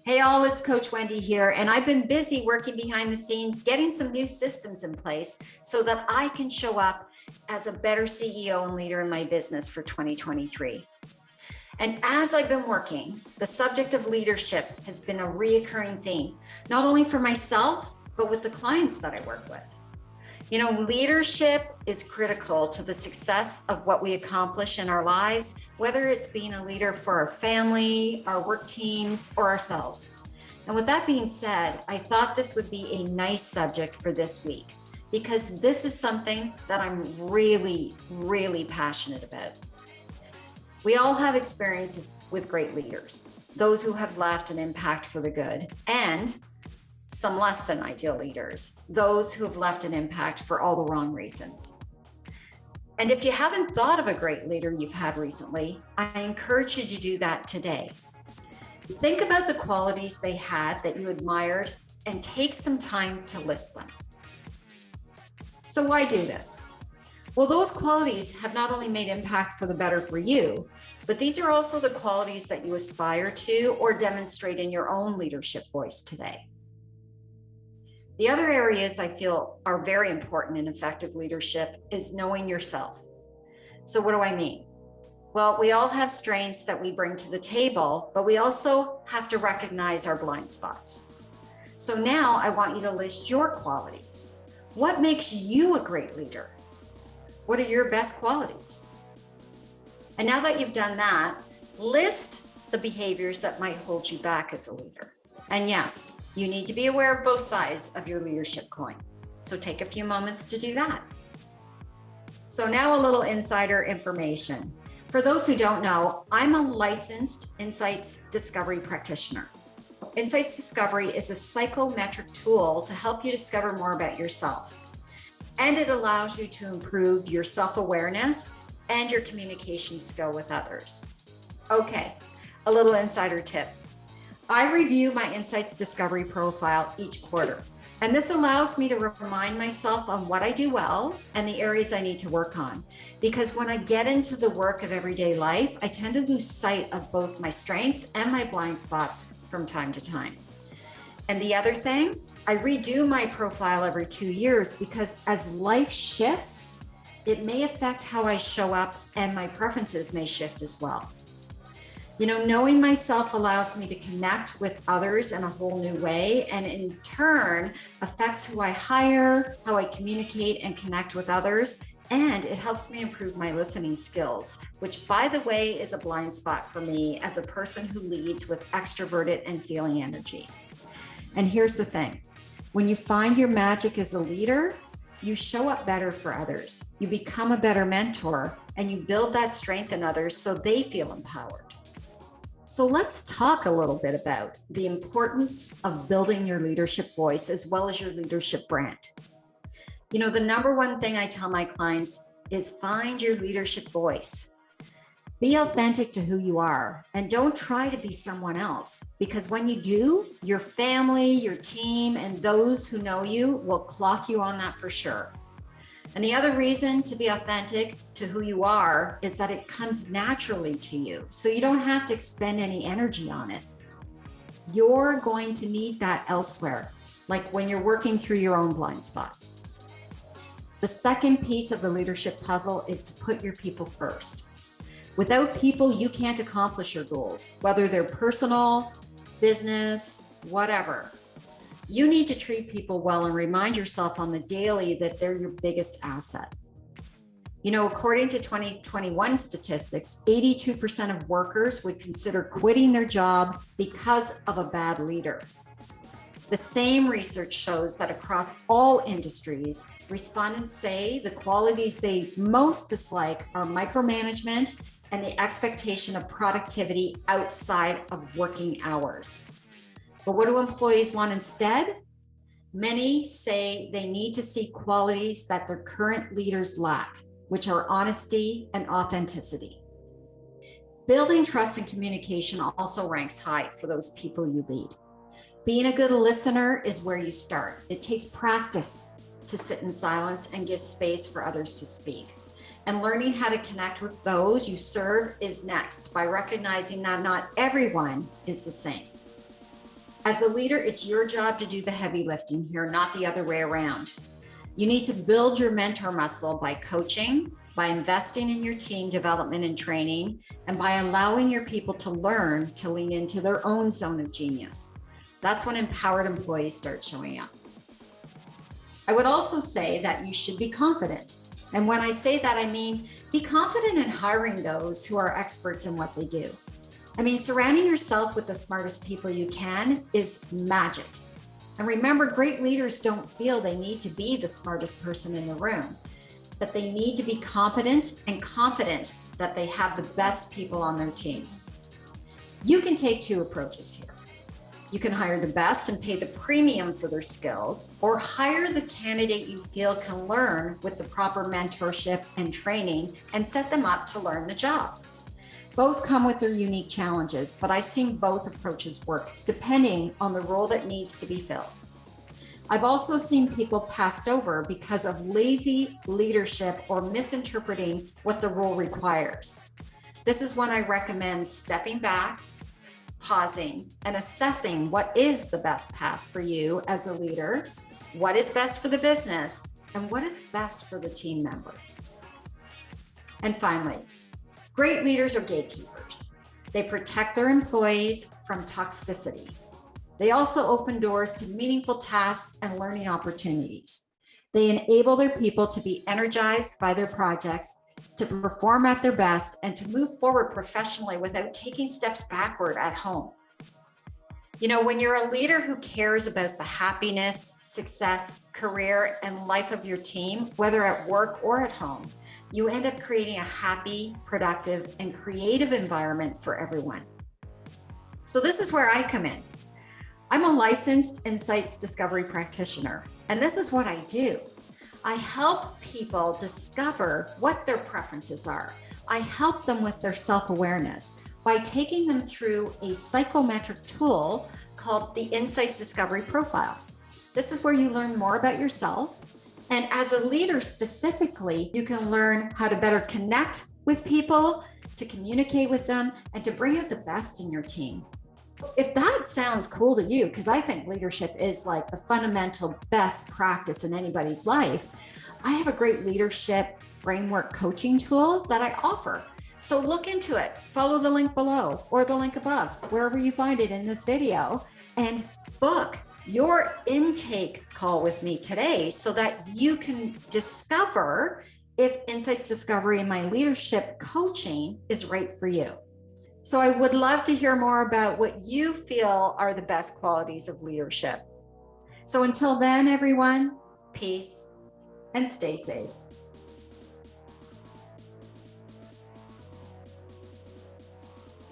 Hey all, it's Coach Wendy here, and I've been busy working behind the scenes, getting some new systems in place so that I can show up as a better CEO and leader in my business for 2023. And as I've been working, the subject of leadership has been a reoccurring theme, not only for myself, but with the clients that I work with. You know, leadership is critical to the success of what we accomplish in our lives, whether it's being a leader for our family, our work teams, or ourselves. And with that being said, I thought this would be a nice subject for this week because this is something that I'm really, really passionate about. We all have experiences with great leaders, those who have left an impact for the good, and some less than ideal leaders, those who have left an impact for all the wrong reasons. And if you haven't thought of a great leader you've had recently, I encourage you to do that today. Think about the qualities they had that you admired and take some time to list them. So why do this? Well, those qualities have not only made impact for the better for you, but these are also the qualities that you aspire to or demonstrate in your own leadership voice today. The other areas I feel are very important in effective leadership is knowing yourself. So what do I mean? Well, we all have strengths that we bring to the table, but we also have to recognize our blind spots. So now I want you to list your qualities. What makes you a great leader? What are your best qualities? And now that you've done that, list the behaviors that might hold you back as a leader. And yes, you need to be aware of both sides of your leadership coin. So take a few moments to do that. So now a little insider information. For those who don't know, I'm a licensed insights discovery practitioner. Insights discovery is a psychometric tool to help you discover more about yourself. And it allows you to improve your self-awareness and your communication skill with others. Okay, a little insider tip. I review my Insights Discovery profile each quarter, and this allows me to remind myself on what I do well and the areas I need to work on. Because when I get into the work of everyday life, I tend to lose sight of both my strengths and my blind spots from time to time. And the other thing, I redo my profile every 2 years because as life shifts, it may affect how I show up and my preferences may shift as well. You know, knowing myself allows me to connect with others in a whole new way, and in turn affects who I hire, how I communicate and connect with others, and it helps me improve my listening skills, which, by the way, is a blind spot for me as a person who leads with extroverted and feeling energy. And here's the thing, when you find your magic as a leader, you show up better for others, you become a better mentor, and you build that strength in others so they feel empowered. So let's talk a little bit about the importance of building your leadership voice as well as your leadership brand. You know, the number one thing I tell my clients is find your leadership voice. Be authentic to who you are and don't try to be someone else, because when you do, your family, your team, and those who know you will clock you on that for sure. And the other reason to be authentic to who you are is that it comes naturally to you. So you don't have to expend any energy on it. You're going to need that elsewhere, like when you're working through your own blind spots. The second piece of the leadership puzzle is to put your people first. Without people, you can't accomplish your goals, whether they're personal, business, whatever. You need to treat people well and remind yourself on the daily that they're your biggest asset. You know, according to 2021 statistics, 82% of workers would consider quitting their job because of a bad leader. The same research shows that across all industries, respondents say the qualities they most dislike are micromanagement and the expectation of productivity outside of working hours. But what do employees want instead? Many say they need to see qualities that their current leaders lack, which are honesty and authenticity. Building trust and communication also ranks high for those people you lead. Being a good listener is where you start. It takes practice to sit in silence and give space for others to speak. And learning how to connect with those you serve is next by recognizing that not everyone is the same. As a leader, it's your job to do the heavy lifting here, not the other way around. You need to build your mentor muscle by coaching, by investing in your team development and training, and by allowing your people to learn to lean into their own zone of genius. That's when empowered employees start showing up. I would also say that you should be confident. And when I say that, I mean, be confident in hiring those who are experts in what they do. I mean, surrounding yourself with the smartest people you can is magic. And remember, great leaders don't feel they need to be the smartest person in the room, but they need to be competent and confident that they have the best people on their team. You can take two approaches here. You can hire the best and pay the premium for their skills, or hire the candidate you feel can learn with the proper mentorship and training and set them up to learn the job. Both come with their unique challenges, but I've seen both approaches work depending on the role that needs to be filled. I've also seen people passed over because of lazy leadership or misinterpreting what the role requires. This is when I recommend stepping back, pausing, and assessing what is the best path for you as a leader, what is best for the business, and what is best for the team member. And finally, great leaders are gatekeepers. They protect their employees from toxicity. They also open doors to meaningful tasks and learning opportunities. They enable their people to be energized by their projects, to perform at their best, and to move forward professionally without taking steps backward at home. You know, when you're a leader who cares about the happiness, success, career, and life of your team, whether at work or at home, you end up creating a happy, productive, and creative environment for everyone. So this is where I come in. I'm a licensed insights discovery practitioner, and this is what I do. I help people discover what their preferences are. I help them with their self-awareness by taking them through a psychometric tool called the Insights Discovery Profile. This is where you learn more about yourself. And as a leader specifically, you can learn how to better connect with people, to communicate with them, and to bring out the best in your team. If that sounds cool to you, because I think leadership is like the fundamental best practice in anybody's life, I have a great leadership framework coaching tool that I offer. So look into it, follow the link below or the link above, wherever you find it in this video, and book your intake call with me today so that you can discover if Insights Discovery and my leadership coaching is right for you. So I would love to hear more about what you feel are the best qualities of leadership. So until then, everyone, peace and stay safe.